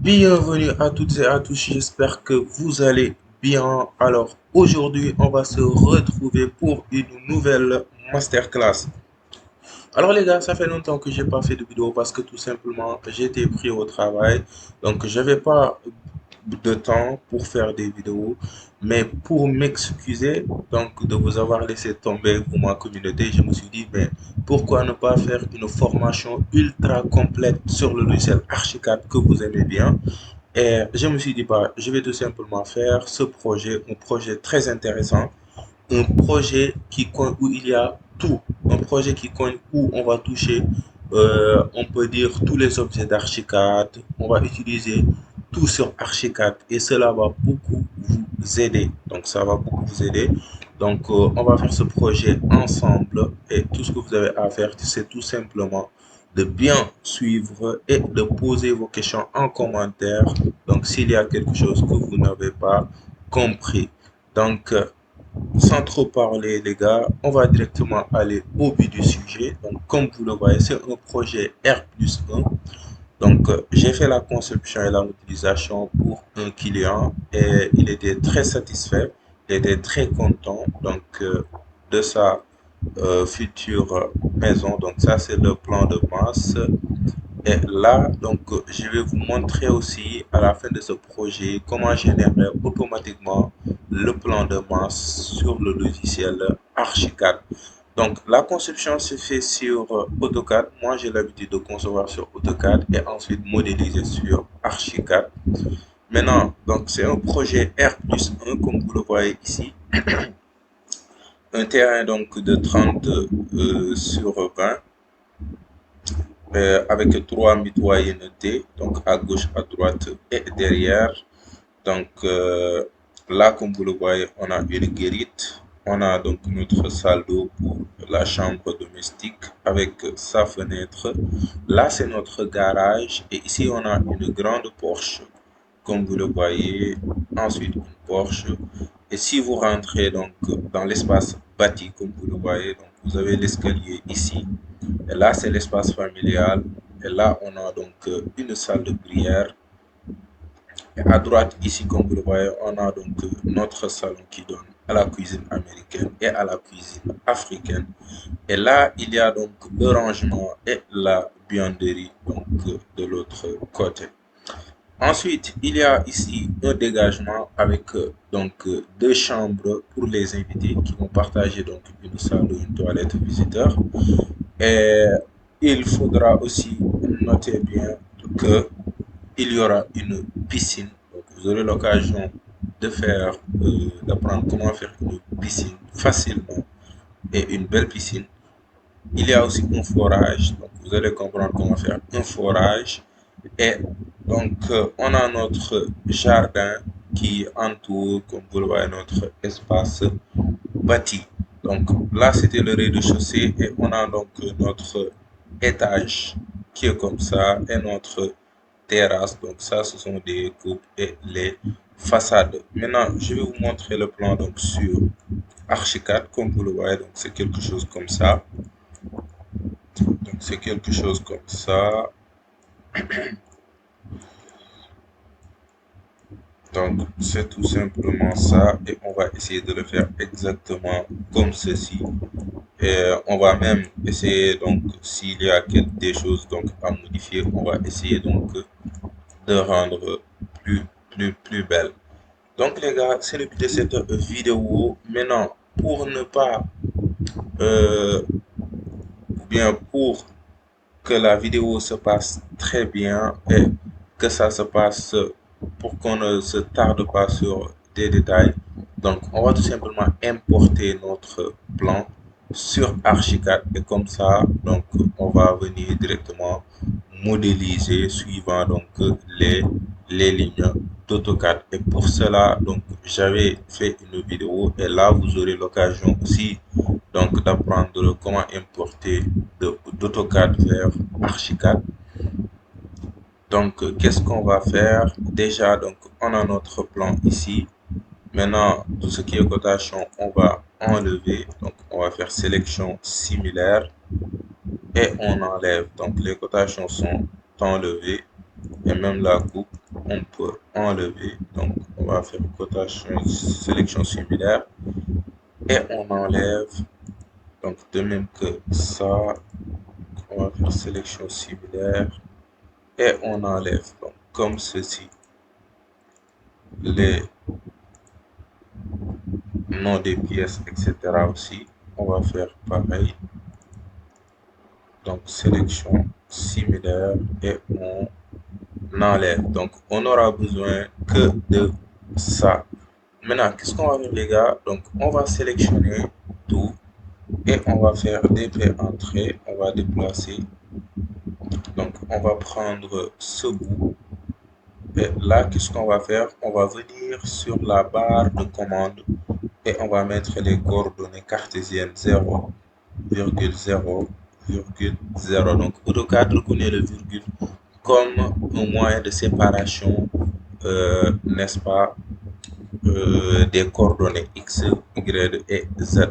Bienvenue à toutes et à tous, j'espère que vous allez bien. Alors aujourd'hui, on va se retrouver pour une nouvelle masterclass. Alors les gars, ça fait longtemps que j'ai pas fait de vidéo parce que tout simplement j'étais pris au travail. Donc j'avais pas de temps pour faire des vidéos. Mais pour m'excuser donc de vous avoir laissé tomber pour ma communauté, je me suis dit mais pourquoi ne pas faire une formation ultra complète sur le logiciel Archicad que vous aimez bien. Et je me suis dit, bah, je vais tout simplement faire ce projet, un projet très intéressant, un projet où il y a tout, un projet où on va toucher, on peut dire, tous les objets d'Archicad, on va utiliser tout sur Archicad et cela va beaucoup vous aider. Donc, ça va beaucoup vous aider. Donc, on va faire ce projet ensemble et tout ce que vous avez à faire, c'est tout simplement de bien suivre et de poser vos questions en commentaire. Donc, s'il y a quelque chose que vous n'avez pas compris. Donc, sans trop parler, les gars, on va directement aller au but du sujet. Donc, comme vous le voyez, c'est un projet R+1. Donc, j'ai fait la conception et l'utilisation pour un client et il était très satisfait. Il était très content donc de sa future maison. Donc, ça, c'est le plan de masse. Et là, donc, je vais vous montrer aussi à la fin de ce projet comment générer automatiquement le plan de masse sur le logiciel Archicad. Donc, la conception se fait sur AutoCAD. Moi, j'ai l'habitude de concevoir sur AutoCAD et ensuite modéliser sur Archicad. Maintenant, donc, c'est un projet R+1, comme vous le voyez ici. Un terrain donc de 30 sur 20 avec trois mitoyennetés, donc à gauche, à droite et derrière. Donc là, comme vous le voyez, on a une guérite. On a donc notre salle d'eau pour la chambre domestique avec sa fenêtre. Là, c'est notre garage. Et ici, on a une grande porche, comme vous le voyez. Ensuite, une porche. Et si vous rentrez donc dans l'espace bâti, comme vous le voyez, donc vous avez l'escalier ici. Et là, c'est l'espace familial. Et là, on a donc une salle de prière. Et à droite, ici, comme vous le voyez, on a donc notre salon qui donne à la cuisine américaine et à la cuisine africaine. Et là, il y a donc le rangement et la buanderie donc de l'autre côté. Ensuite, il y a ici un dégagement avec deux chambres pour les invités qui vont partager donc une salle ou une toilette visiteur. Et il faudra aussi noter bien que il y aura une piscine. Donc vous aurez l'occasion de faire, d'apprendre comment faire une piscine facilement et une belle piscine. Il y a aussi un forage. Donc vous allez comprendre comment faire un forage. Et donc on a notre jardin qui entoure, comme vous le voyez, notre espace bâti. Donc là, c'était le rez-de-chaussée et on a donc notre étage qui est comme ça et notre terrasse. Donc ça, ce sont des coupes et les façades. Maintenant, je vais vous montrer le plan donc sur Archicad, comme vous le voyez. Donc c'est quelque chose comme ça. Donc c'est quelque chose comme ça. Donc c'est tout simplement ça et on va essayer de le faire exactement comme ceci. Et on va même essayer donc s'il y a des choses donc à modifier, on va essayer donc de rendre plus belle. Donc les gars, c'est le but de cette vidéo. Maintenant, pour ne pas ou bien pour que la vidéo se passe très bien et que ça se passe pour qu'on ne se tarde pas sur des détails. Donc, on va tout simplement importer notre plan sur Archicad et comme ça, donc, on va venir directement modéliser suivant donc les lignes d'AutoCAD. Et pour cela, donc, j'avais fait une vidéo et là, vous aurez l'occasion aussi donc d'apprendre comment importer d'AutoCAD vers Archicad. Donc, qu'est-ce qu'on va faire? Déjà, donc, on a notre plan ici. Maintenant, tout ce qui est cotation, on va enlever. Donc, on va faire sélection similaire et on enlève. Donc, les cotations sont enlevées et même la coupe. on peut enlever. Donc, on va faire cotation, sélection similaire et on enlève. Donc, de même que ça, on va faire sélection similaire et on enlève. Donc, comme ceci, les noms des pièces, etc. aussi. On va faire pareil. Donc, sélection similaire et on enlève. Donc, on n'aura besoin que de ça. Maintenant, qu'est-ce qu'on va faire, les gars? Donc, on va sélectionner tout et on va faire DP entrée. On va déplacer. Donc, on va prendre ce bout. Et là, qu'est-ce qu'on va faire? On va venir sur la barre de commande et on va mettre les coordonnées cartésiennes 0,0,0. Donc, AutoCAD reconnaît le virgule comme un moyen de séparation, n'est-ce pas, des coordonnées X, Y et Z.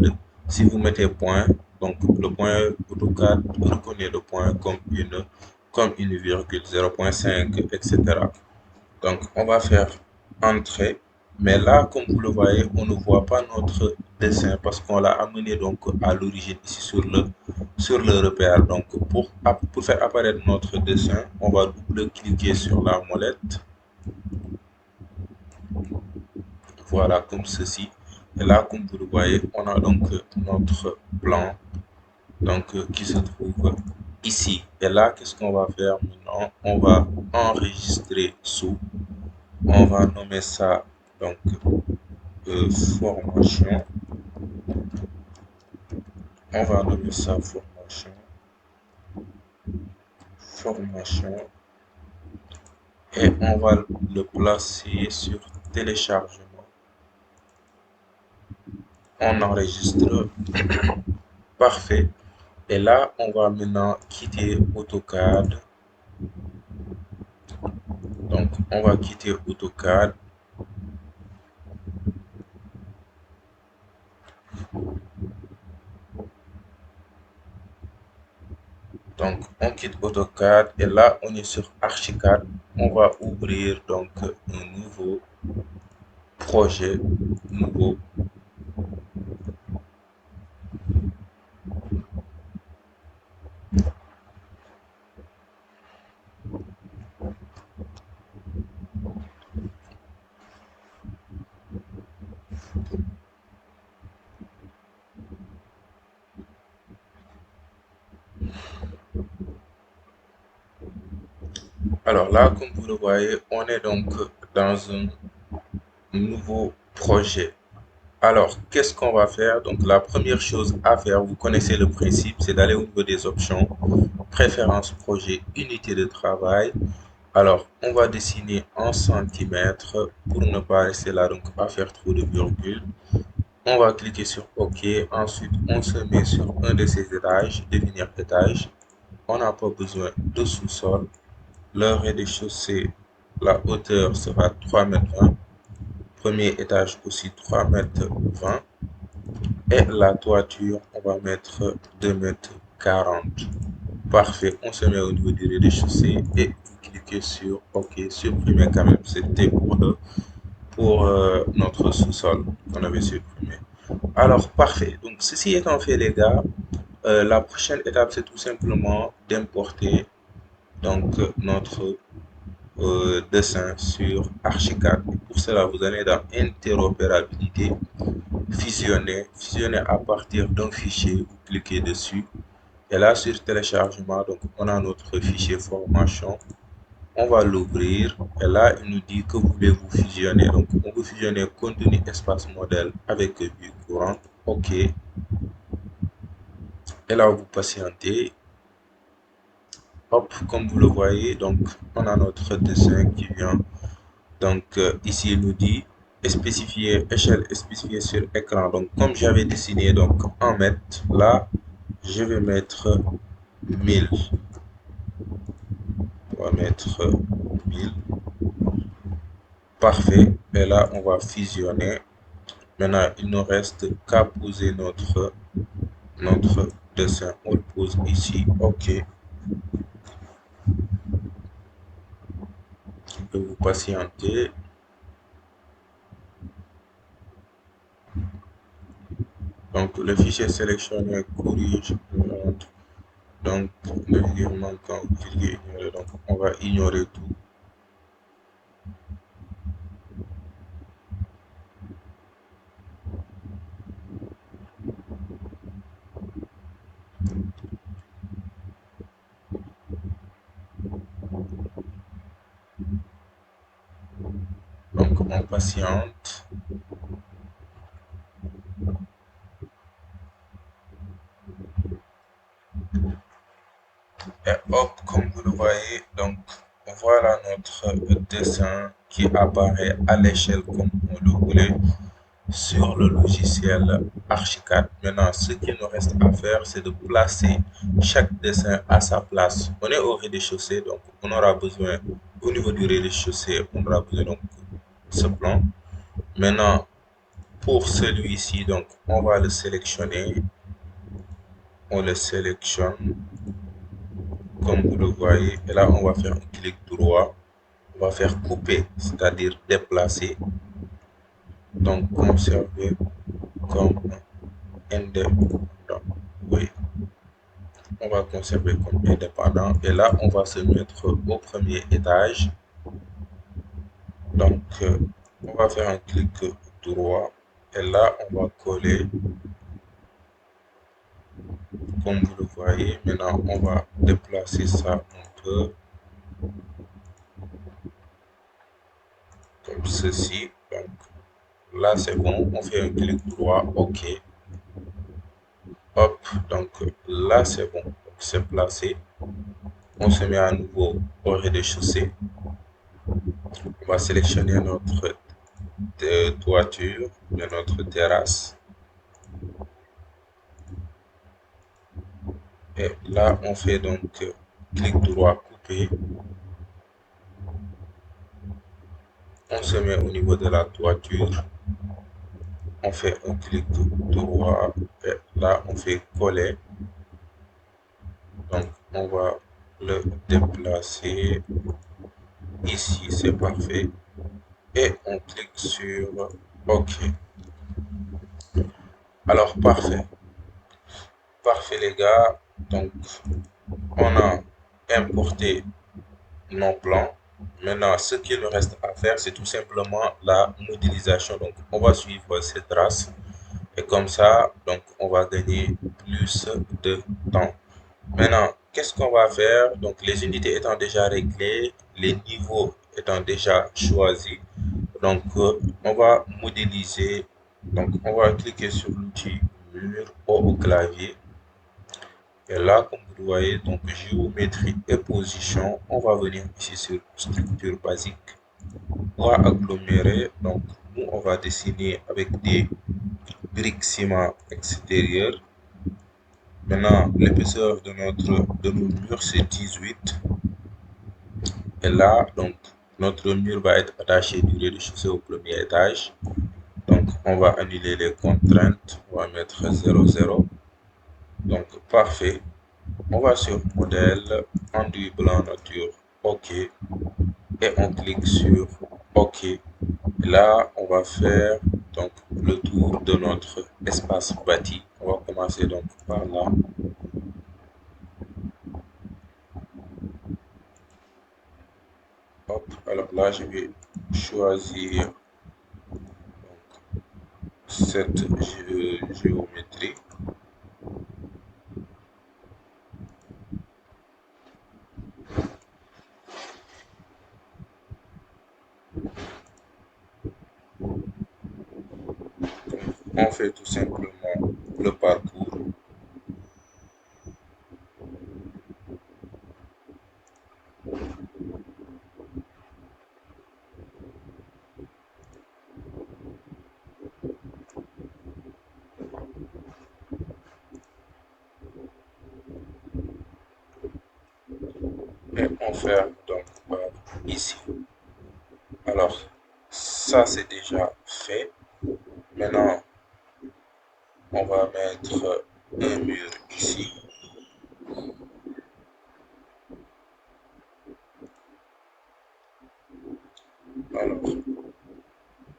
Si vous mettez point, donc le point AutoCAD reconnaît le point comme une virgule 0,5, etc. Donc, on va faire entrée. Mais là, comme vous le voyez, on ne voit pas notre dessin parce qu'on l'a amené donc à l'origine ici sur le repère. Donc, pour faire apparaître notre dessin, on va double-cliquer sur la molette. Voilà, comme ceci. Et là, comme vous le voyez, on a donc notre plan donc, qui se trouve ici. Et là, qu'est-ce qu'on va faire maintenant? On va enregistrer sous. On va nommer ça donc formation. On va nommer ça formation et on va le placer sur téléchargement. On enregistre. Parfait. Et là, on va maintenant quitter AutoCAD. Donc, on va quitter AutoCAD. Donc, on quitte AutoCAD et là, on est sur Archicad. On va ouvrir donc un nouveau projet, nouveau. Alors là, comme vous le voyez, on est donc dans un nouveau projet. Alors, qu'est-ce qu'on va faire? Donc, la première chose à faire, vous connaissez le principe, c'est d'aller au niveau des options, préférences projet, unité de travail. Alors, on va dessiner en centimètres pour ne pas rester là, donc pas faire trop de virgules. On va cliquer sur OK. Ensuite, on se met sur un de ces étages, définir étage. On n'a pas besoin de sous-sol. Le rez-de-chaussée, la hauteur sera 3,20 m. Premier étage aussi 3,20 m. Et la toiture, on va mettre 2,40 m. Parfait. On se met au niveau du rez-de-chaussée et vous cliquez sur OK. Supprimer quand même. C'était pour notre sous-sol qu'on avait supprimé. Alors, parfait. Donc, ceci étant fait, les gars, la prochaine étape, c'est tout simplement d'importer donc notre dessin sur Archicad. Et pour cela, vous allez dans interopérabilité, fusionner à partir d'un fichier, vous cliquez dessus. Et là, sur téléchargement, donc on a notre fichier formation. On va l'ouvrir et là, il nous dit que voulez-vous fusionner. Donc, on veut fusionner contenu espace modèle avec vue courante. OK. Et là, vous patientez. Hop, comme vous le voyez, donc on a notre dessin qui vient. Donc ici, il nous dit spécifier échelle spécifiée sur écran. Donc, comme j'avais dessiné donc en mètres, là, je vais mettre 1000. On va mettre 1000. Parfait. Et là, on va fusionner. Maintenant, il nous reste qu'à poser notre dessin. On le pose ici. OK. et vous patientez. Donc, le fichier sélectionné corrige. Donc, le virgule manquant, virgule ignoré. Donc, on va ignorer tout. Donc, on patiente. Et hop, comme vous le voyez, donc, voilà notre dessin qui apparaît à l'échelle comme on le voulait sur le logiciel Archicad. Maintenant, ce qu'il nous reste à faire, c'est de placer chaque dessin à sa place. On est au rez-de-chaussée, donc on aura besoin, au niveau du rez-de-chaussée, on aura besoin donc ce plan. Maintenant, pour celui-ci, donc on va le sélectionner. On le sélectionne, comme vous le voyez. Et là, on va faire un clic droit. On va faire couper, c'est-à-dire déplacer. Donc, conserver comme indépendant. Oui, on va conserver comme indépendant. Et là, on va se mettre au premier étage. Donc, on va faire un clic droit. Et là, on va coller, comme vous le voyez. Maintenant, on va déplacer ça un peu, comme ceci. Donc, là, c'est bon. On fait un clic droit. OK. Hop. Donc, là, c'est bon. Donc, c'est placé. On se met à nouveau au rez-de-chaussée. On va sélectionner notre toiture de notre terrasse. Et là, on fait donc clic droit couper. On se met au niveau de la toiture. On fait un clic droit. Et là, on fait coller. Donc, on va le déplacer. Ici, c'est parfait. Et on clique sur OK. Alors, parfait. Parfait, les gars. Donc, on a importé nos plans. Maintenant, ce qu'il nous reste à faire, c'est tout simplement la modélisation. Donc, on va suivre cette trace. Et comme ça, donc, on va gagner plus de temps. Maintenant, qu'est-ce qu'on va faire? Donc, les unités étant déjà réglées, les niveaux étant déjà choisis. Donc, on va modéliser. Donc, on va cliquer sur l'outil mur au clavier. Et là, comme vous le voyez, donc géométrie et position, on va venir ici sur structure basique. On va agglomérer. Donc, nous, on va dessiner avec des briques ciment extérieures. Maintenant, l'épaisseur de nos murs, c'est 18. Et là, donc, notre mur va être attaché du rez-de-chaussée au premier étage. Donc, on va annuler les contraintes. On va mettre 0, 0. Donc, parfait. On va sur modèle, enduit blanc nature, OK. Et on clique sur OK. Et là, on va faire donc le tour de notre espace bâti. On va commencer donc par là. Hop, alors là, je vais choisir cette géométrie. On fait tout simplement le parcours. Et on ferme donc ici. Alors, ça c'est déjà fait. Maintenant, on va mettre un mur ici. Alors,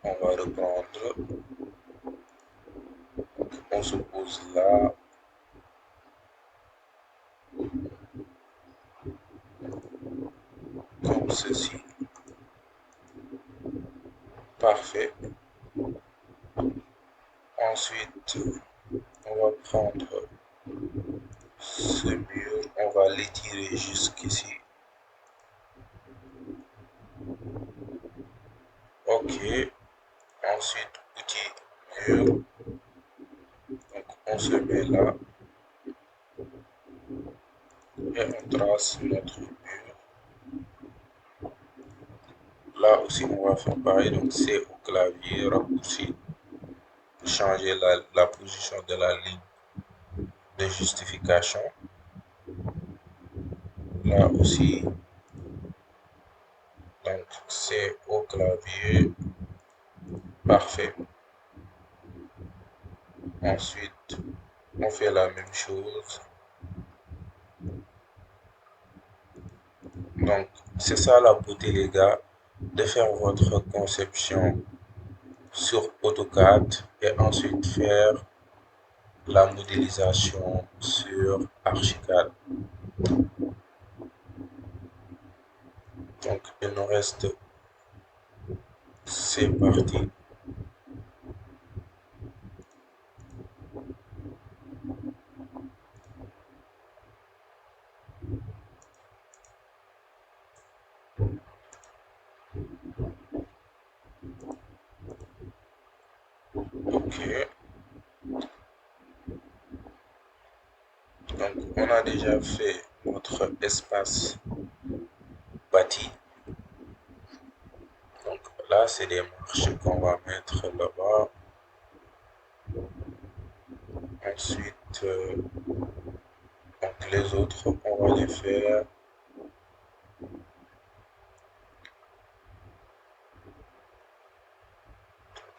on va reprendre. On se pose là. Comme ceci. Parfait. Ensuite, on va prendre ce mur, on va l'étirer jusqu'ici. Ok. Ensuite, outil mur. Donc, on se met là et on trace notre mur. Là aussi, on va faire pareil. Donc, c'est au clavier, raccourci, changer la position de la ligne de justification. Là aussi, donc c'est au clavier. Parfait. Ensuite, on fait la même chose. Donc, c'est ça la beauté, les gars, de faire votre conception sur AutoCAD et ensuite faire la modélisation sur Archicad. Donc, il nous reste, c'est parti. Ok. Donc, on a déjà fait notre espace bâti. Donc, là, c'est des marches qu'on va mettre là-bas. Ensuite, donc les autres, on va les faire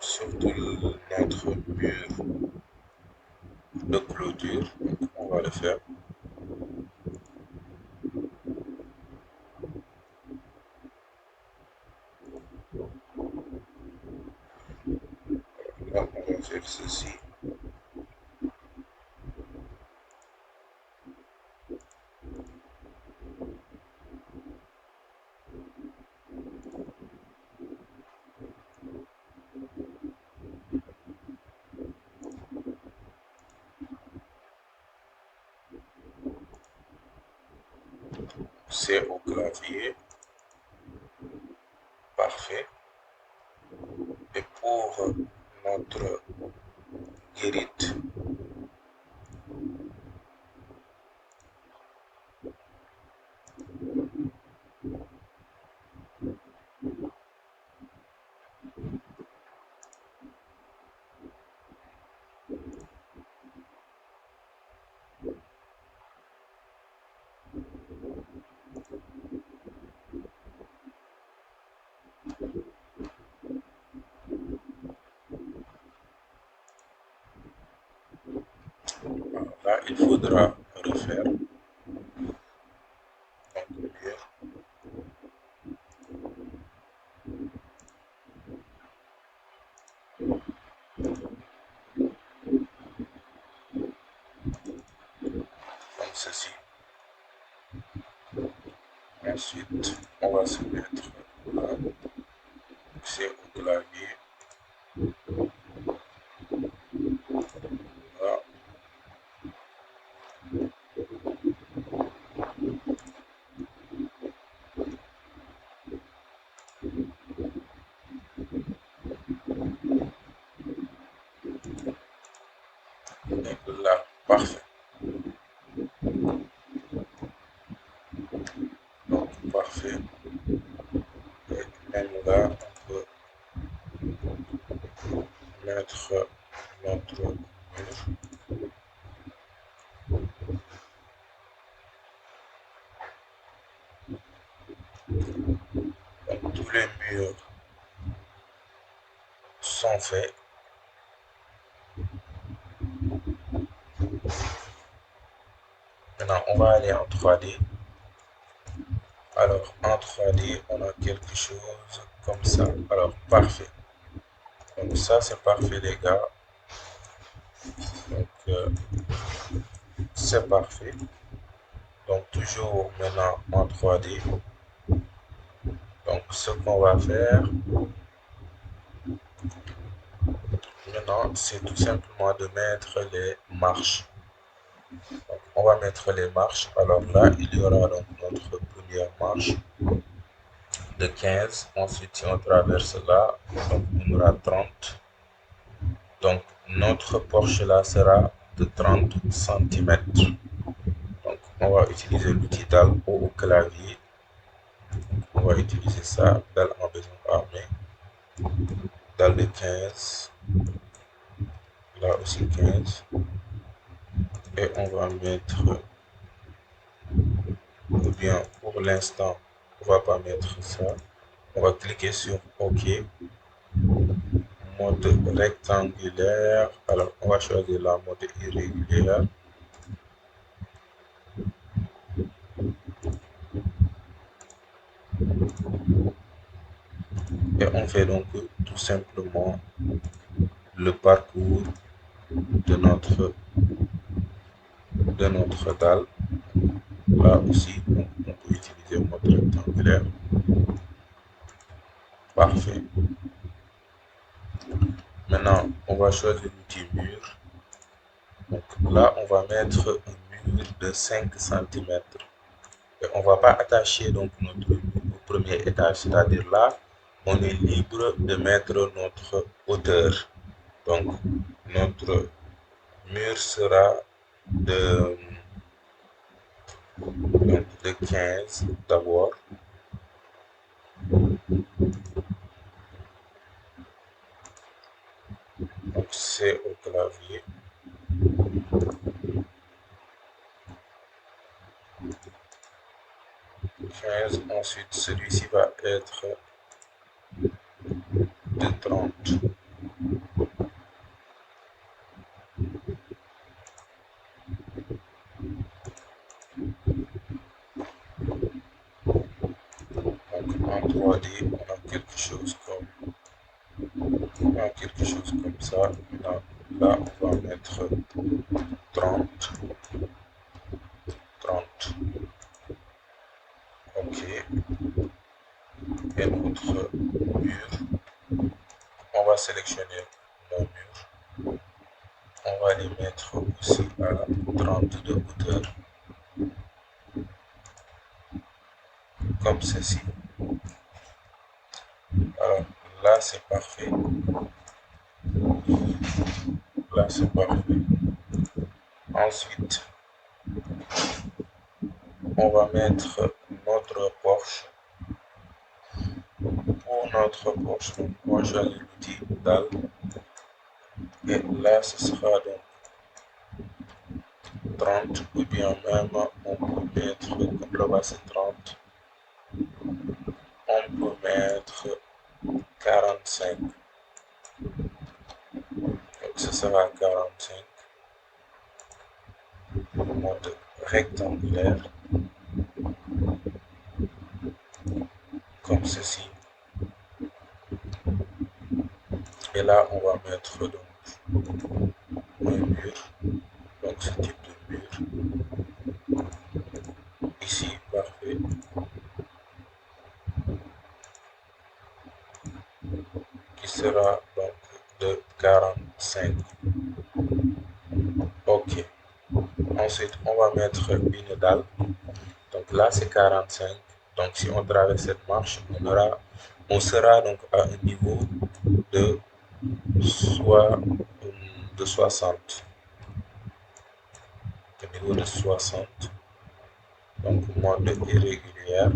surtout notre mur de clôture. Donc, on va le faire. Là, on va faire ceci. C'est au clavier. Parfait. Et pour notre guérite, là, il faudra refaire. Donc, mur. Donc, ceci. Ensuite, on va se mettre là. C'est au clavier. Là. Et là. Parfait. Donc, parfait. Et même là, on peut mettre notre mur. Donc, tous les murs sont faits. Maintenant, on va aller en 3D. Alors, en 3D, on a quelque chose comme ça. Alors, parfait. Donc ça, c'est parfait, les gars. Donc, c'est parfait. Donc, toujours maintenant en 3D. Donc, ce qu'on va faire maintenant, c'est tout simplement de mettre les marches. Donc, on va mettre les marches. Alors là, il y aura donc notre première marche de 15. Ensuite, si on traverse là, donc on aura 30. Donc, notre porche là sera de 30 centimètres. Donc, on va utiliser l'outil DAL au clavier. On va utiliser ça, DAL en besoin armé. DAL de 15. Là aussi 15. Et on va mettre, ou bien pour l'instant, on va pas mettre ça. On va cliquer sur OK. Mode rectangulaire. Alors, on va choisir la mode irrégulière. Et on fait donc tout simplement le parcours de notre dalle. Là aussi, on peut utiliser le mode rectangulaire. Parfait. Maintenant, on va choisir l'outil mur. Donc là, on va mettre un mur de 5 centimètres. Et on ne va pas attacher donc notre mur au premier étage, c'est-à-dire là, on est libre de mettre notre hauteur. Donc, notre mur sera de 15 d'abord. Donc, c'est au clavier. Ensuite, celui-ci va être de 30. Donc, en 3D, on a quelque chose comme ça. Là, on va mettre 30. 30. OK. Et notre mur, on va sélectionner nos murs. On va les mettre aussi à 30 de hauteur, comme ceci. Alors là, c'est parfait. Là, c'est parfait. Ensuite, on va mettre notre porche. Pour notre porche, donc, on va choisir l'outil dalle. Et là, ce sera donc 30, ou bien même on peut mettre, comme là-bas c'est 30, on peut mettre 45. Donc ce sera 45. Mode rectangulaire, comme ceci. Et là, on va mettre donc un mur, donc ce type de mur. Ici, parfait. Qui sera donc de 45. OK. Ensuite, on va mettre une dalle. Donc là, c'est 45. Donc si on traverse cette marche, on sera donc à un niveau de, soit, de 60. Au niveau de 60. Donc mode irrégulière.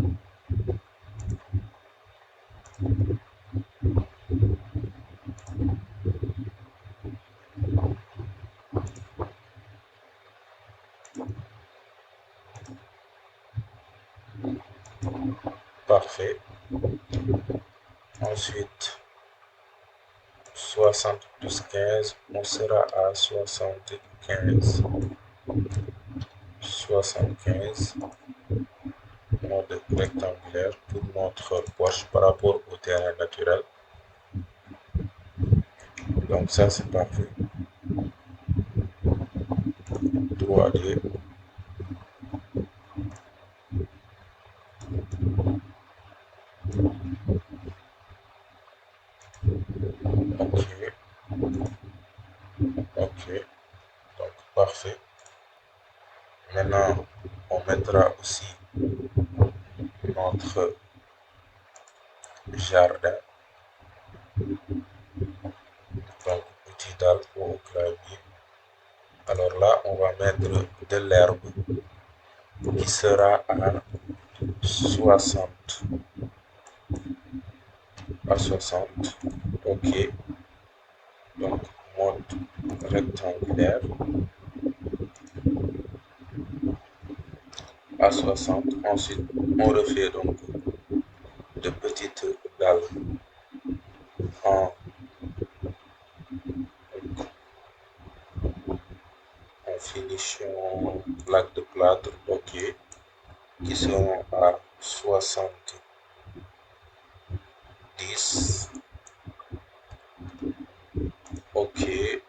Parfait. Ensuite, 60 plus 15, on sera à 75. 75. mode rectangulaire pour notre poche par rapport au terrain naturel. Donc ça c'est parfait. 3D. Ok, ok, donc parfait. Maintenant, on mettra aussi notre jardin. Donc, outil dalle au clavier. Alors là, on va mettre de l'herbe qui sera à 60. À 60. Ok. Donc, mode rectangulaire à 60. Ensuite, on refait donc de petites dalles en, en finition lac de plâtre. Ok. Qui seront à 70. Ok,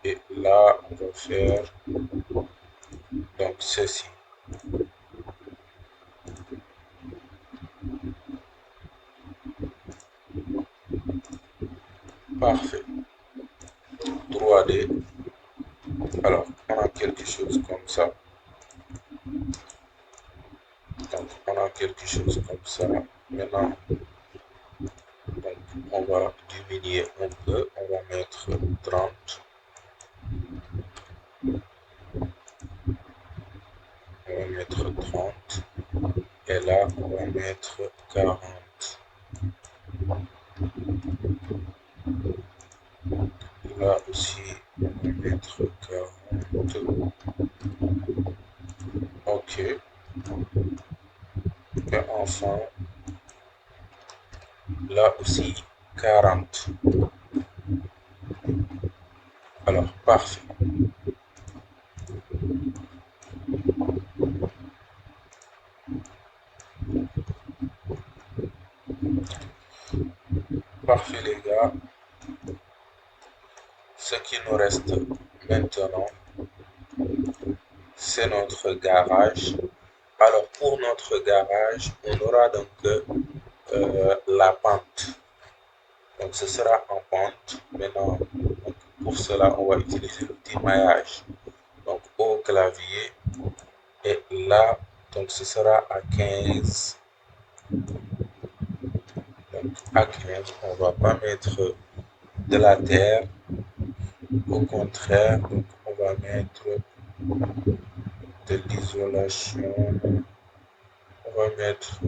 et là, on va faire donc ceci. Parfait. 3D. Alors, on a quelque chose comme ça. Donc, on a quelque chose comme ça. Maintenant, donc, on va diminuer un peu. On va mettre 30. On va mettre 30. Et là, on va mettre 40. Là aussi, on va mettre 40. Ok. Et enfin, là aussi, 40. Alors, parfait. Parfait les gars. Ce qui nous reste maintenant, c'est notre garage. Alors pour notre garage, on aura donc la pente. Donc ce sera en pente. Maintenant, donc, pour cela, on va utiliser l'outil maillage. Donc au clavier. Et là, donc ce sera à 15. Donc à 15, on va pas mettre de la terre. Au contraire, donc, on va mettre de l'isolation. On va mettre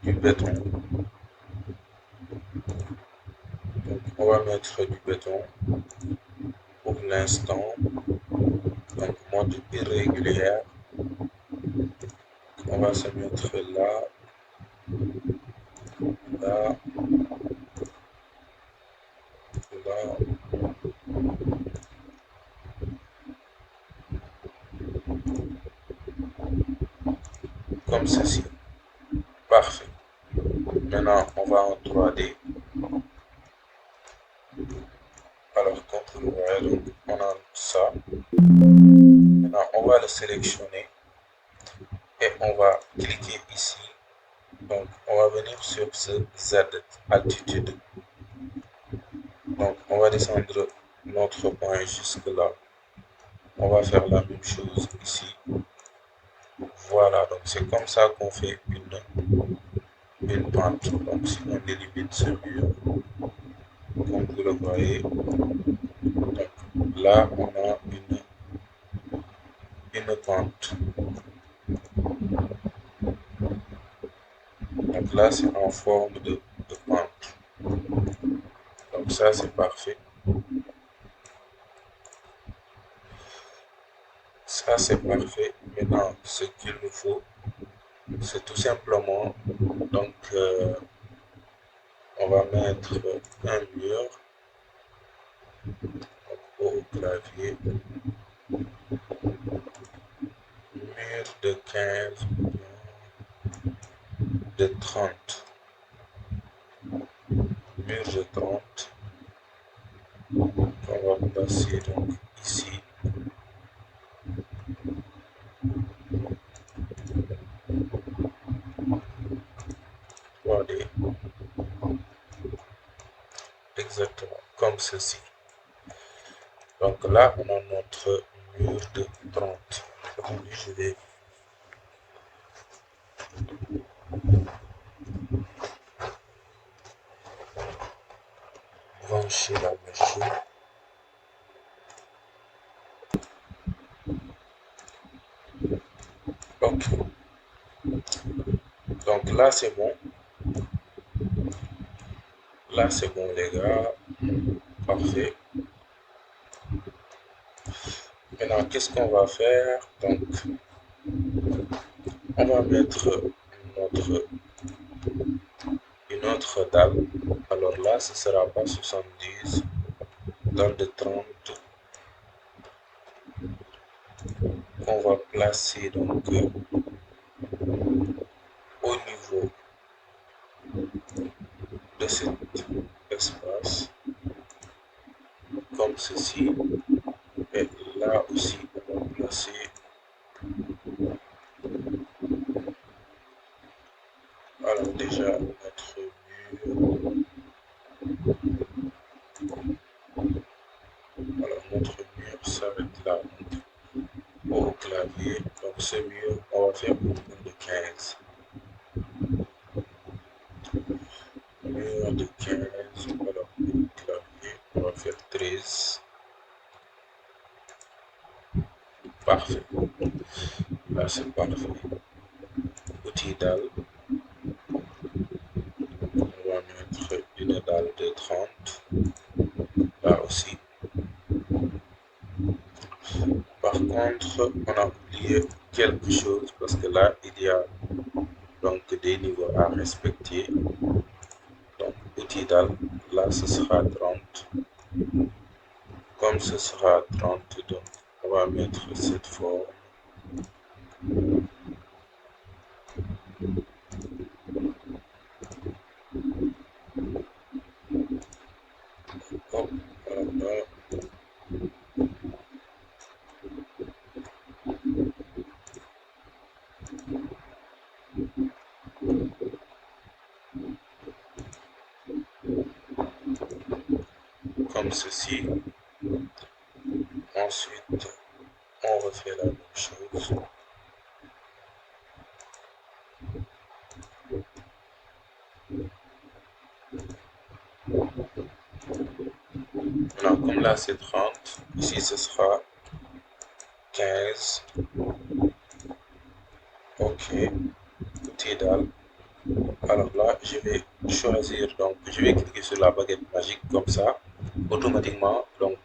du béton. Donc, on va mettre du béton pour l'instant. Donc, mode irrégulière. On va se mettre là, là, là. Comme ceci. Parfait. Maintenant, on va en 3D. Alors, comme vous le voyez, donc, on a ça. Maintenant, on va le sélectionner et on va cliquer ici. Donc, on va venir sur ce Z, altitude. Donc, on va descendre notre point jusque là. On va faire la même chose ici. Voilà, donc c'est comme ça qu'on fait une pente. Donc, si on élimine ce mur, comme vous le voyez, donc là, on a une pente. Donc là, c'est en forme de pente. Donc ça, c'est parfait. Ça, c'est parfait. Maintenant, ce qu'il nous faut, c'est tout simplement, donc, on va mettre un mur au clavier, mur de 15 ou de 30. Mur de 30 qu'on va placer donc ici. Regardez, exactement comme ceci. Donc là, on a notre mur de 30. Attendez, je vais brancher la machine. Ok. Donc là, c'est bon. Là, c'est bon, les gars. Parfait. Maintenant, qu'est-ce qu'on va faire? Donc, on va mettre notre, une autre dalle. Alors là, ce sera pas 70, dalle de 30 qu'on va placer donc au niveau de cet espace, comme ceci. Et là aussi, on va placer alors déjà notre mur. Alors notre mur s'arrête là au clavier. Donc ce mur, on va faire une mur de 15. Mur de 15. Alors au clavier, on va faire 13. Parfait. Là c'est parfait. Outil dalle. On va mettre une dalle de 30. Là aussi. Par contre, on a oublié quelque chose parce que là, il y a donc des niveaux à respecter. Donc, outil dalle, là, ce sera 30. Comme ce sera 30, donc, on va mettre cette forme. Hop, voilà. Comme ceci. Ensuite, on refait la même chose. Maintenant, comme là c'est 30, ici ce sera 15. Ok, outil dalle. Alors là, je vais choisir, donc je vais cliquer sur la baguette magique comme ça. Automatiquement, donc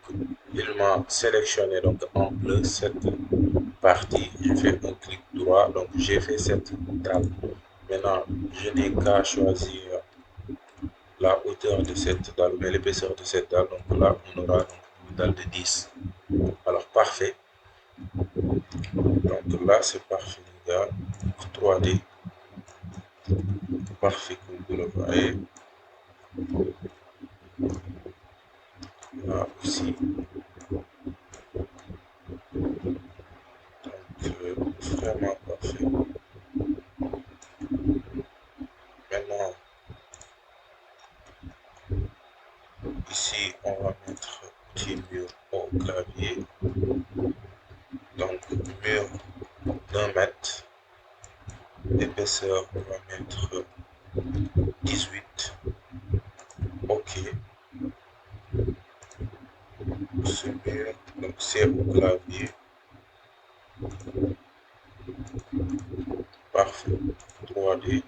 il m'a sélectionné donc en bleu cette partie. Je fais un clic droit, donc j'ai fait cette dalle. Maintenant, je n'ai qu'à choisir la hauteur de cette dalle, mais l'épaisseur de cette dalle. Donc là, on aura donc une dalle de 10. Alors parfait. Donc là, c'est parfait, les gars. 3D. Parfait, comme vous le voyez. Là aussi. Vraiment parfait. Maintenant, ici, on va mettre petit mur au clavier. Donc, mur d'1 mètre. Épaisseur, on va mettre 18. OK. Ce mur, donc c'est au clavier. Parfait. 3D.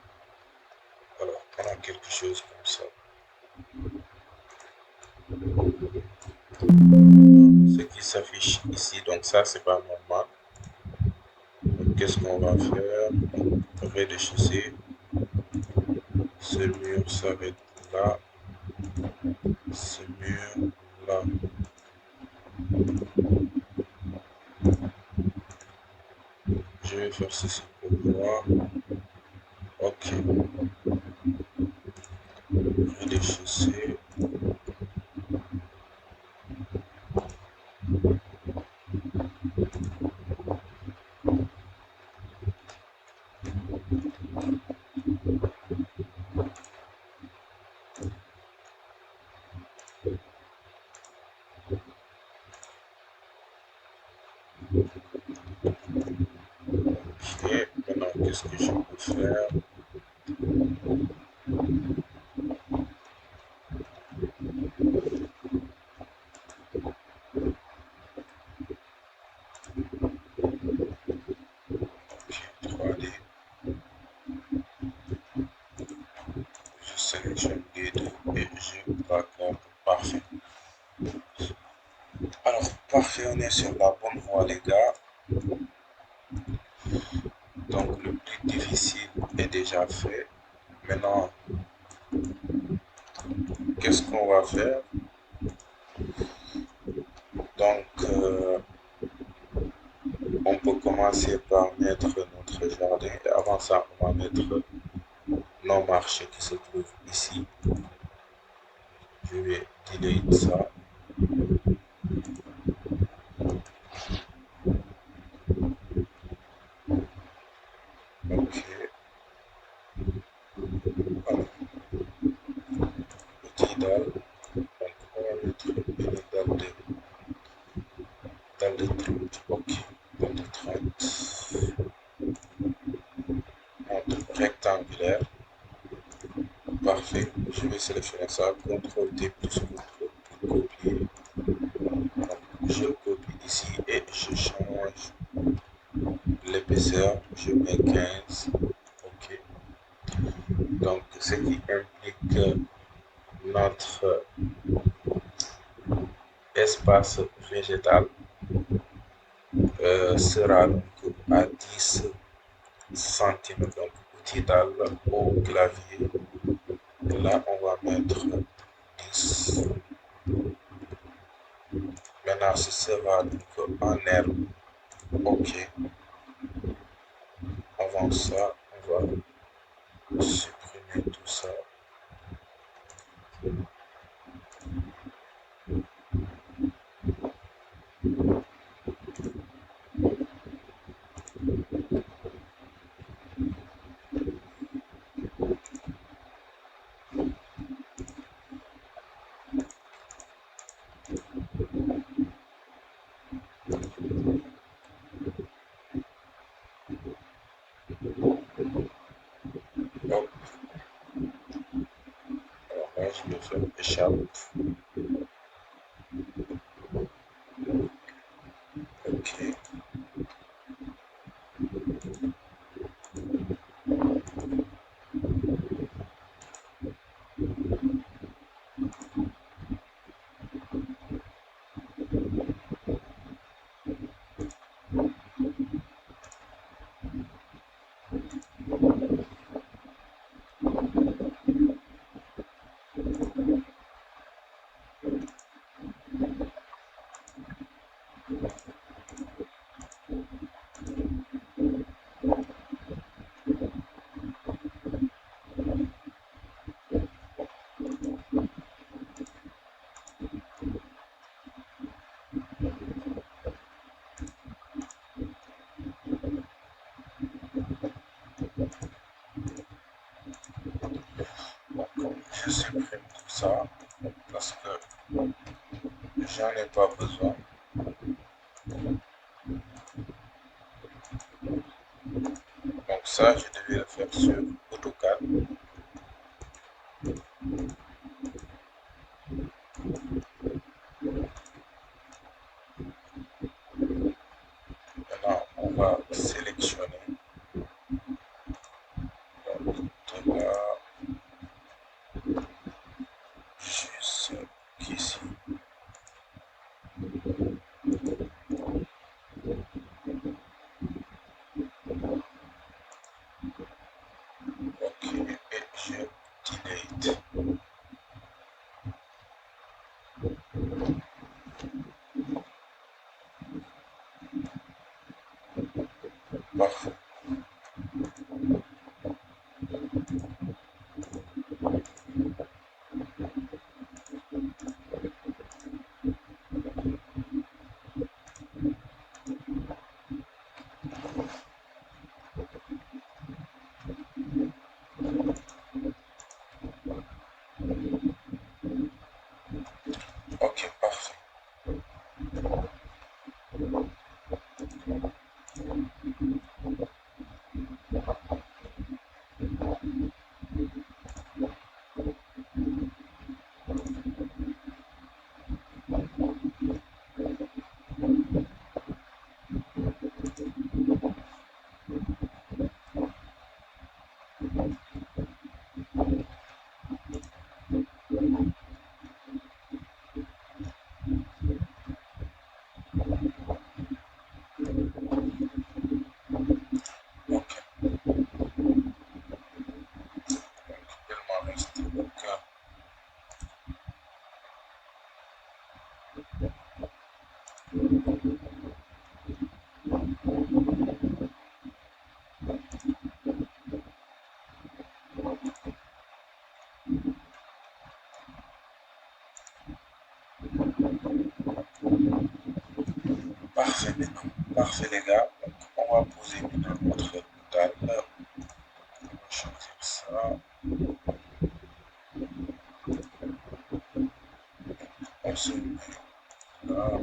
Alors, on a quelque chose comme ça. Ce qui s'affiche ici, donc ça, c'est pas normal. Qu'est-ce qu'on va faire? Rez-de-chaussée. Ce mur s'arrête là. Ce mur là. Je vais faire ceci pour voir. Ok, réfléchissez. Ok, maintenant qu'est-ce que je peux faire? Ok, 3D, je sélectionne les deux et je raccorde. Parfait. Alors, parfait, on est sur la bonne voie, les gars. Donc, le plus difficile est déjà fait. Maintenant, qu'est-ce qu'on va faire? Donc, on peut commencer par mettre notre jardin. Et avant ça, on va mettre nos marchés qui se trouvent ici. Je vais delete ça. Ok. Voilà. Petit dalle. Donc, on va mettre une dalle de 30. Ok. Dalle de 30. Montre rectangulaire. Parfait. Je vais sélectionner ça. CTRL D plus CTRL pour copier. Donc, je copie ici et je change l'épaisseur. Je mets 15. OK. Donc, ce qui implique que notre espace végétal sera donc à 10 centimètres. Donc, outil dalle au clavier. Et là, on va mettre 10. Maintenant, ce sera donc en herbe. OK. Avant ça, on va supprimer tout ça. Hop. Alors là, je vais faire échappe. OK. Donc, je supprime tout ça parce que j'en ai pas besoin. Donc ça, je devais le faire sur AutoCAD. Maintenant, on va sélectionner. Donc, de là jusqu'ici. OK. Et je delete. Parfait maintenant. Parfait les gars. Donc, on va poser maintenant notre dalle. On va choisir ça. On se met là.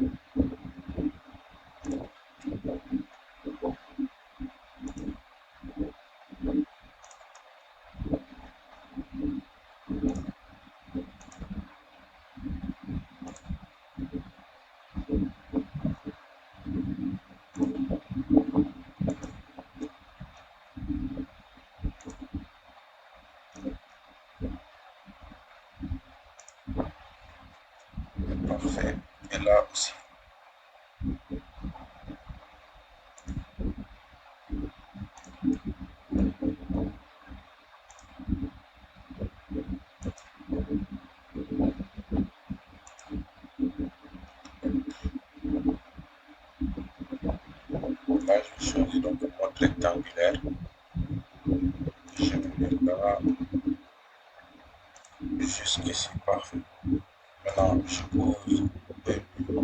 Parfait. Et là aussi. Là, je choisis donc le mode rectangulaire. Je me mets là. Jusqu'ici. Parfait. Maintenant, je pose un mur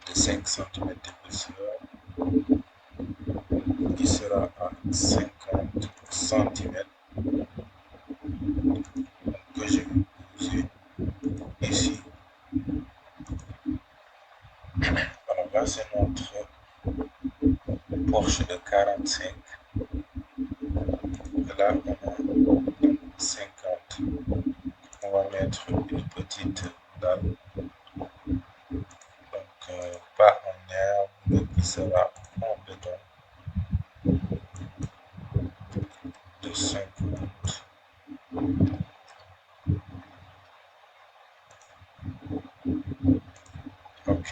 de 5 cm d'épaisseur qui sera à 50 cm que je vais poser ici. Alors là, c'est notre Porsche de 45. Et là, on a 50. On va mettre une petite dalle. Donc, pas en herbe, mais qui sera en béton de 50. Ok.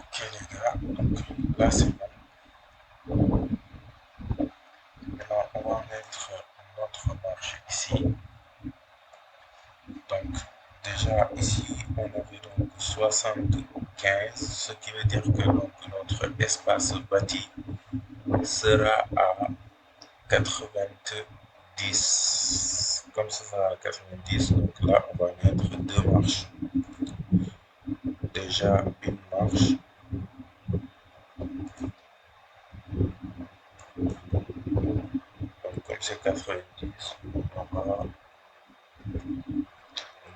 Ok les gars, donc là c'est bon. Maintenant on va mettre notre marche ici. Donc déjà ici on avait donc 75, ce qui veut dire que donc, notre espace bâti sera à 90. Comme ça sera à 90, donc là on va mettre deux marches. Déjà une marche. Donc comme c'est 90, on aura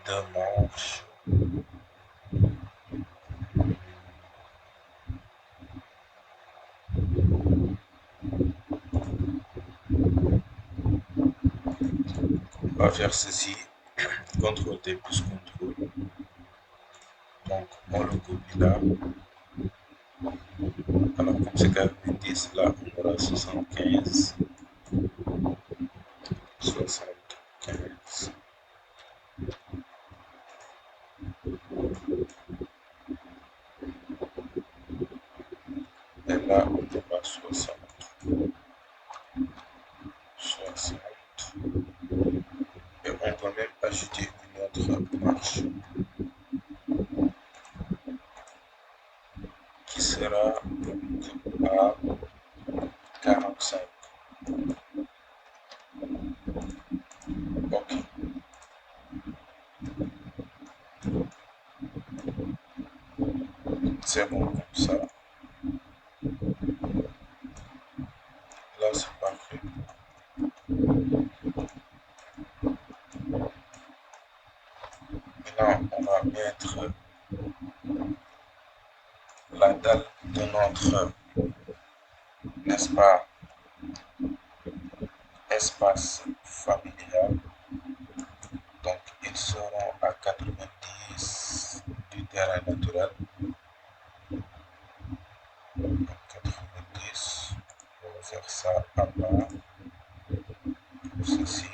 deux manches. On va faire ceci. CTRL T plus CTRL. Donc on le copie là. Alors comme c'est 90, là on aura 75. 75. Et là on aura 60. 60. Et on peut même ajouter une autre marche qui sera donc à 45. Ok. C'est bon comme ça. Là c'est parfait. Maintenant on va mettre la dalle de notre, n'est-ce pas, espace familial. Donc, ils seront à 90 du terrain naturel. 90, on va faire ça à bas, comme ceci.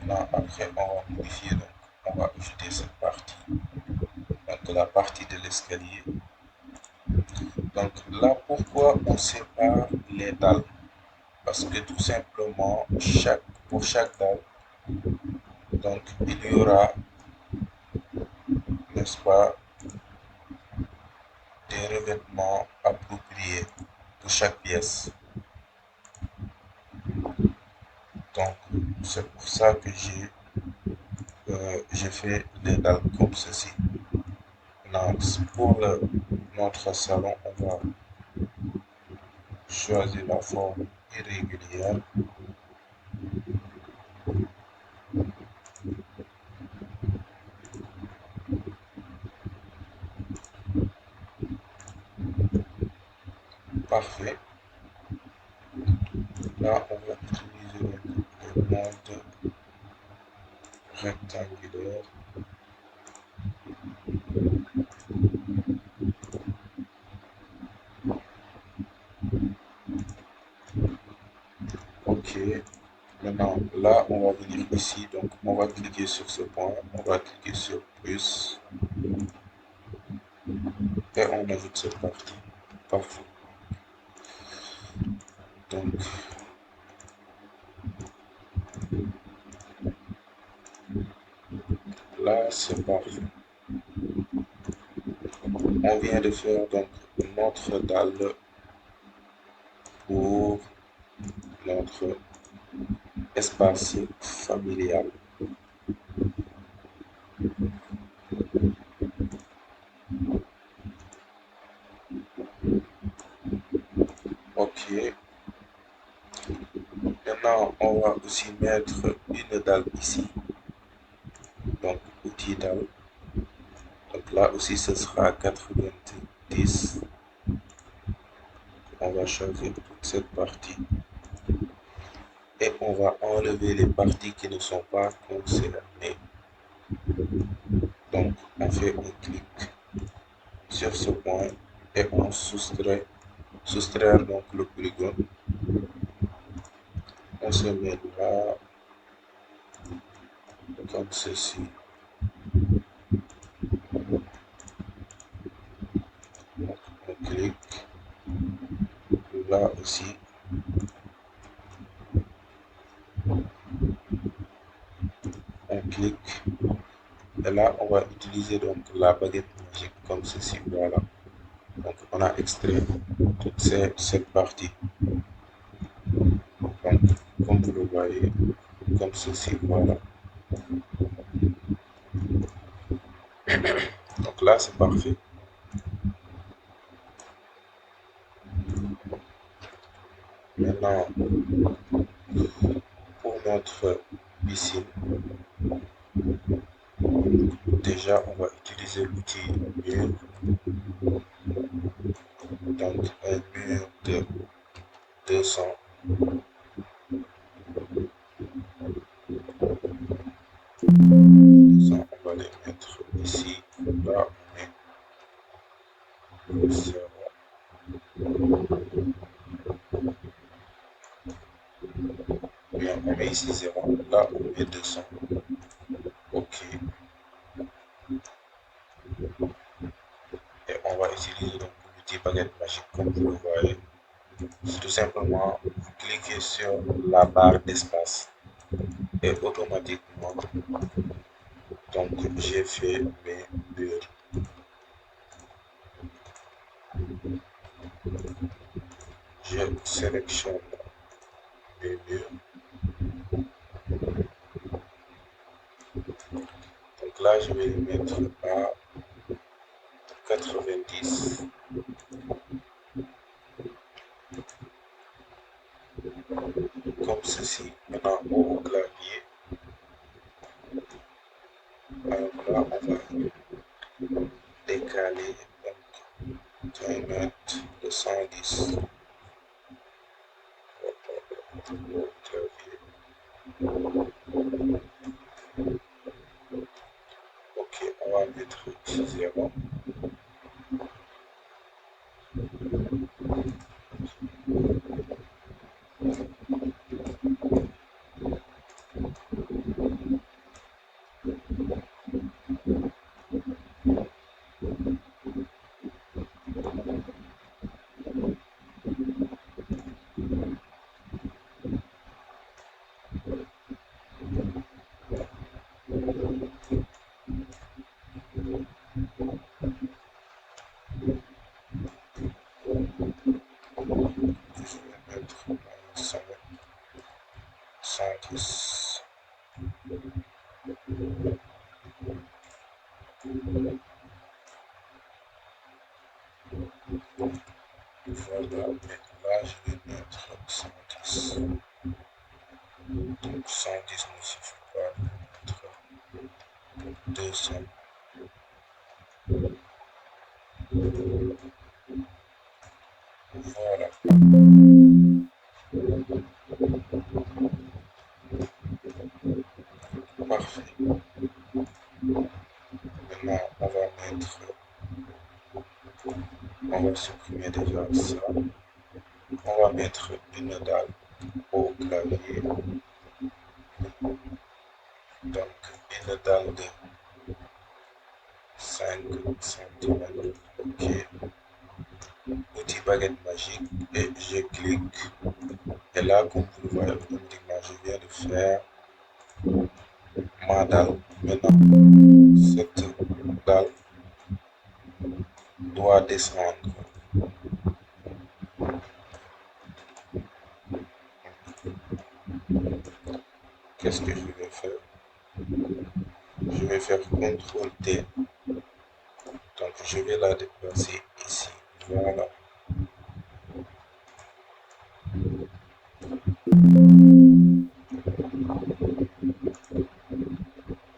Maintenant, après, on va modifier, donc on va ajouter cette partie, donc la partie de l'escalier. Donc là, pourquoi on sépare les dalles? Parce que tout simplement, pour chaque dalle, donc il y aura, n'est-ce pas, des revêtements appropriés pour chaque pièce. Donc c'est pour ça que j'ai fait les dalles comme ceci. Maintenant, pour notre salon, on va choisir la forme irrégulière. Parfait. Là, on va utiliser le mode rectangulaire. Ok. Maintenant, là, on va venir ici. Donc, on va cliquer sur ce point. On va cliquer sur plus. Et on ajoute cette partie. Parfait. Donc, là, c'est parfait. On vient de faire donc notre dalle pour notre espace familial. Ok. Maintenant, on va aussi mettre une dalle ici. Donc, outil dalle. Donc là aussi, ce sera 90. On va changer toute cette partie. Et on va enlever les parties qui ne sont pas concernées. Donc, on fait un clic sur ce point et on soustraire donc le polygone. On se met là, comme ceci. Donc, on clique là aussi. On clique. Et là, on va utiliser donc la baguette magique comme ceci. Voilà. Donc, on a extrait toute cette partie. Donc, comme vous le voyez, comme ceci. Voilà. Donc là, c'est parfait. Maintenant, pour notre piscine, déjà, on va utiliser l'outil mur. Donc, un mur de 200. 200, on va les mettre ici. Là, on met 0. Bien, on met ici 0. Là, on met 200. OK. Et on va utiliser donc l'outil baguette magique comme vous le voyez. C'est tout simplement, vous cliquez sur la barre d'espace et automatiquement, donc j'ai fait mes murs. Je sélectionne mes murs. Donc là, je vais les mettre à 90. comme ceci. Maintenant, au clavier, alors là, on va décaler donc timeout de 110 au clavier. Ok, on va mettre 0. Je vais mettre 110. Voilà, maintenant là, je vais mettre 110. Donc 110 ne suffit pas, je vais mettre 200. Voilà, parfait. Maintenant, on va supprimer déjà ça. On va mettre une dalle au clavier. Donc, une dalle de 5 cm. Ok. Outil baguette magique. Et je clique. Et là, comme vous le voyez automatiquement, je viens de faire ma dalle. Maintenant, cette dalle doit descendre. Qu'est-ce que je vais faire? Je vais faire CTRL T. Donc, je vais la déplacer ici. Voilà.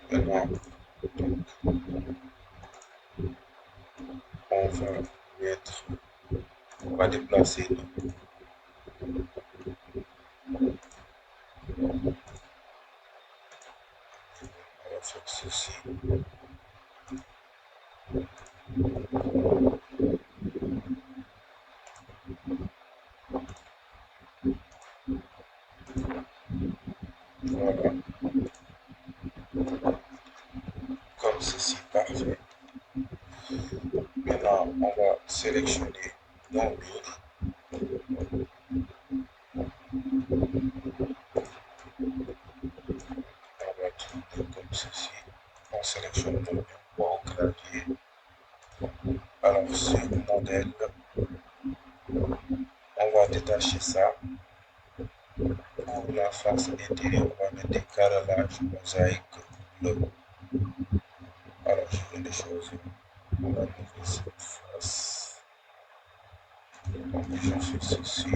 Maintenant, on va mettre, on va déplacer. On va faire ceci. Voilà. Comme ceci, parfait. Maintenant, on va sélectionner nos murs. On va tourner comme ceci. On sélectionne nos murs au clavier. Alors, sur modèle, on va détacher ça. Pour la face intérieure, on va mettre des carrelages mosaïque bleu. Alors, je vais les choisir. On va enlever cette face. Donc, je fais ceci.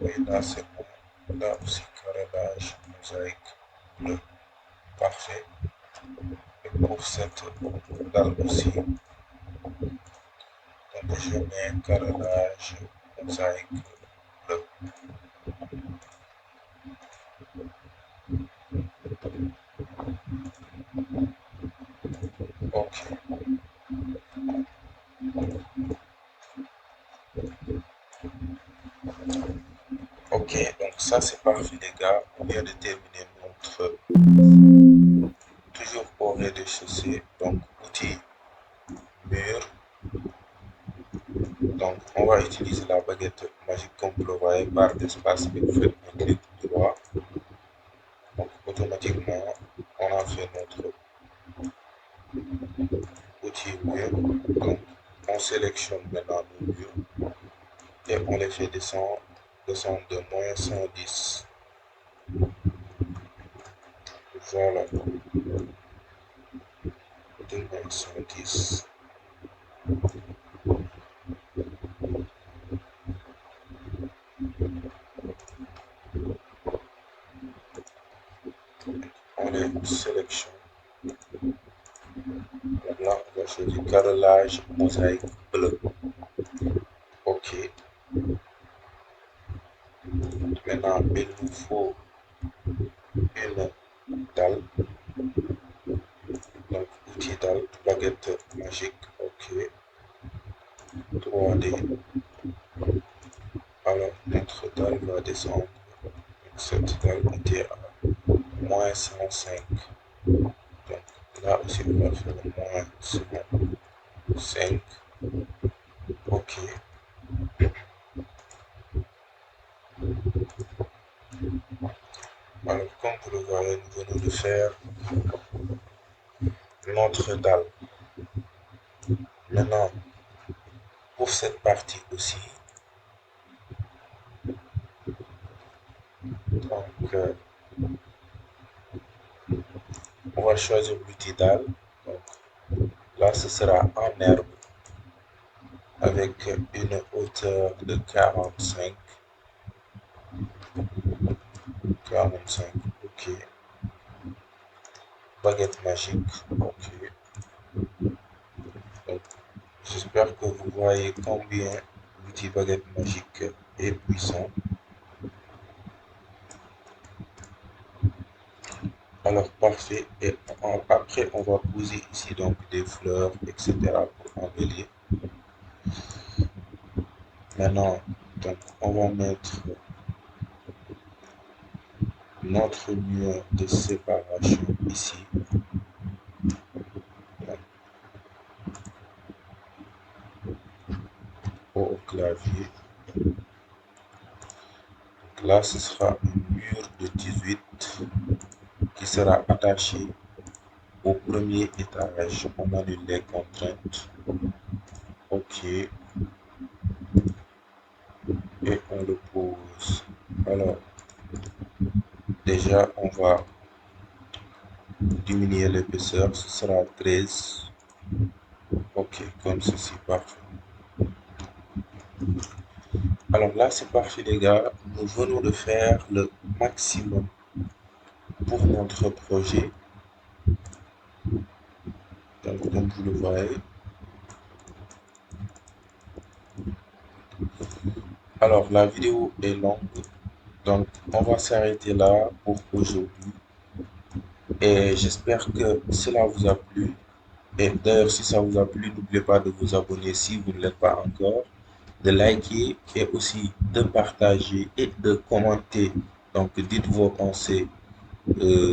Et là, c'est bon. Là aussi, carrelage mosaïque bleu. Parfait. Et pour cette dalle aussi, donc je mets un carrelage mosaïque bleu. Ok. Ok, donc ça c'est parfait les gars. On vient de terminer notre toujours au rez-de-chaussée. Donc outil mur. Donc on va utiliser la baguette magique comme vous le voyez, barre d'espace et vous faites un clic droit. Donc automatiquement on a fait notre outil mur. Donc on sélectionne maintenant nos murs et on les fait descendre de moins 110. Voilà, de moins 110. sélection. Donc là, on va choisir carrelage mosaïque bleu. OK. Maintenant, il nous faut une dalle. Donc, outil dalle, baguette magique. OK. 3D. Alors, notre dalle va descendre. Cette dalle était à moins 105. Donc, là aussi, on va faire moins 105. OK. Alors, comme vous le voyez, nous venons de faire notre dalle. Maintenant, pour cette partie aussi, donc, on va choisir l'outil dalle. Donc, là, ce sera en herbe avec une hauteur de 45. OK. Baguette magique. OK. Donc, j'espère que vous voyez combien l'outil baguette magique est puissant. Alors, parfait. Et après, on va poser ici donc des fleurs, etc. pour embellir. Maintenant, donc, on va mettre notre mur de séparation ici. Au clavier. Donc là, ce sera un mur de 18 qui sera attaché au premier étage. On annule les contraintes. OK. Et on le pose. Alors, déjà, on va diminuer l'épaisseur. Ce sera 13. OK, comme ceci, parfait. Alors là, c'est parfait, les gars. Nous venons de faire le maximum pour notre projet. Donc, comme vous le voyez. Alors, la vidéo est longue. Donc, on va s'arrêter là pour aujourd'hui. Et j'espère que cela vous a plu. Et d'ailleurs, si ça vous a plu, n'oubliez pas de vous abonner si vous ne l'êtes pas encore, de liker et aussi de partager et de commenter. Donc, dites vos pensées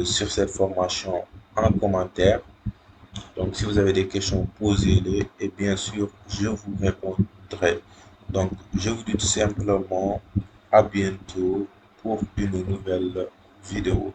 sur cette formation en commentaire. Donc, si vous avez des questions, posez-les et bien sûr, je vous répondrai. Donc, je vous dis tout simplement à bientôt pour une nouvelle vidéo.